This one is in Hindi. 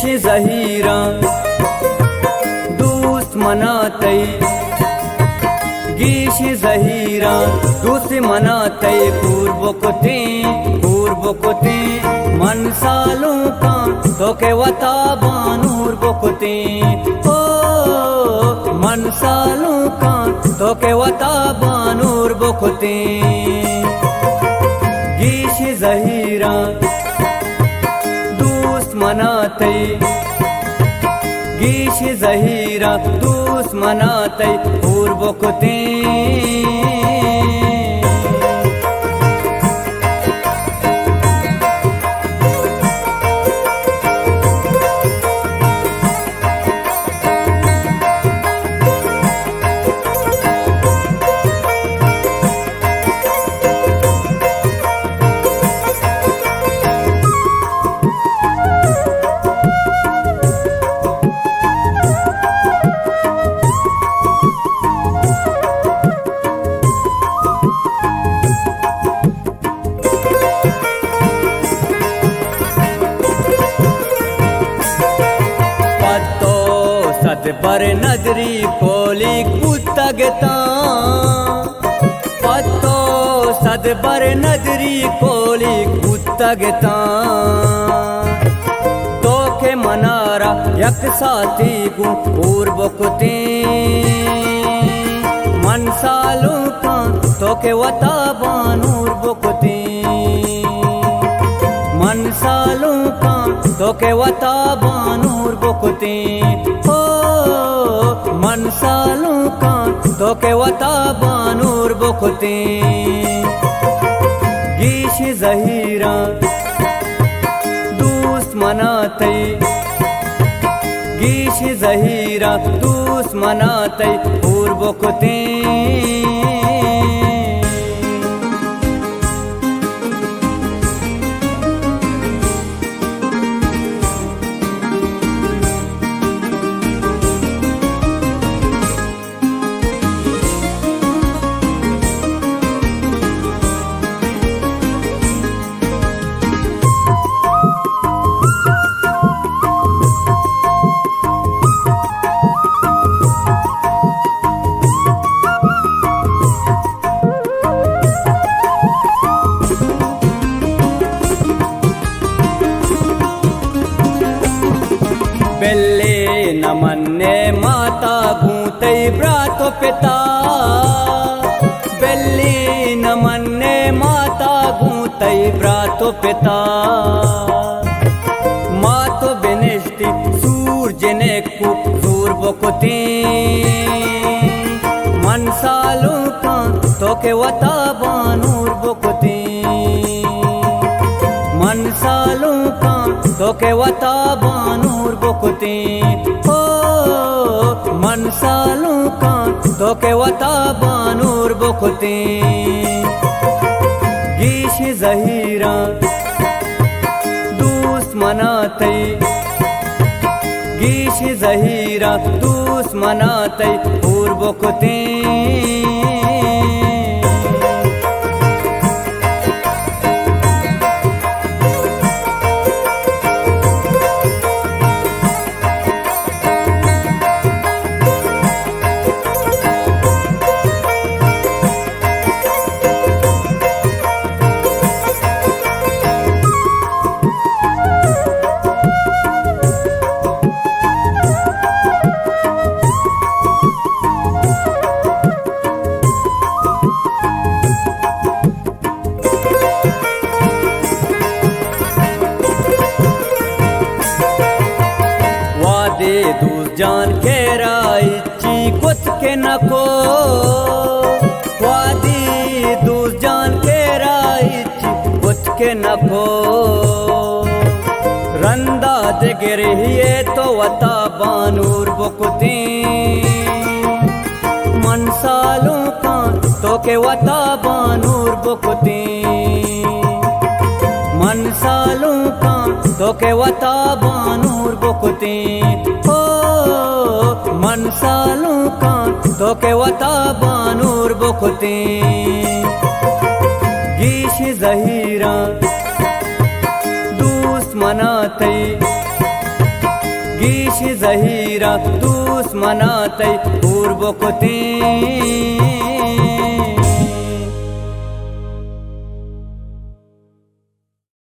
गीश जहीरा दोस्त मनाते गीश जहीरा दोस्त मनाते पूर्व कोते मन सालों का तो के वता बानूर बोकते ओ मन सालों का तो के वता बानूर बोकते गीश जहीरा दोस्त मनाते गीश जहीरा दोस्त मनाते पूर्व कोते पर नजरी पोली कुत्तगता पत्तो सद पर नजरी पोली कुत्तगता तो के मनारा यक साथी गु पूर्व कुते मन सालों का तो के वता बानूर बुकते मन सालों का तो के वता बानूर बुकते मन सालों का तो के वता बानूर बुकते गीश जहीरा दोस्त मनाते गीश जहीरा दोस्त मनाते पूर्व कोते बेल्ले नमन्ने माता गूंते ब्रातो पिता बेल्ले नमन्ने माता गूंते ब्रातो पिता मातो बेनिष्टि सूर्य ने कु सूर बकुते मन सालों का तो के वता बानूर बकुते मन सालों का तो के वता बानूर बुकते ओ मन सालों का तो के वता बानूर बुकते गीश जहीरा दोस्त मनाते गीश जहीरा दोस्त मनाते पूर्व कोते दूर जान के राइची कुछ के नको वादी दूर जान के राइची कुछ के नको रंदा दे गिरहिए तो वता बानूर बुकती मन सालों का तो के वता बानूर बुकती मन सालों का तो के वता बानूर बुकती मन सालों का तो के वता बानूर बुकते गीश जहीरा दोस्त मनाते गीश जहीरा दूस मनाते पूर्व को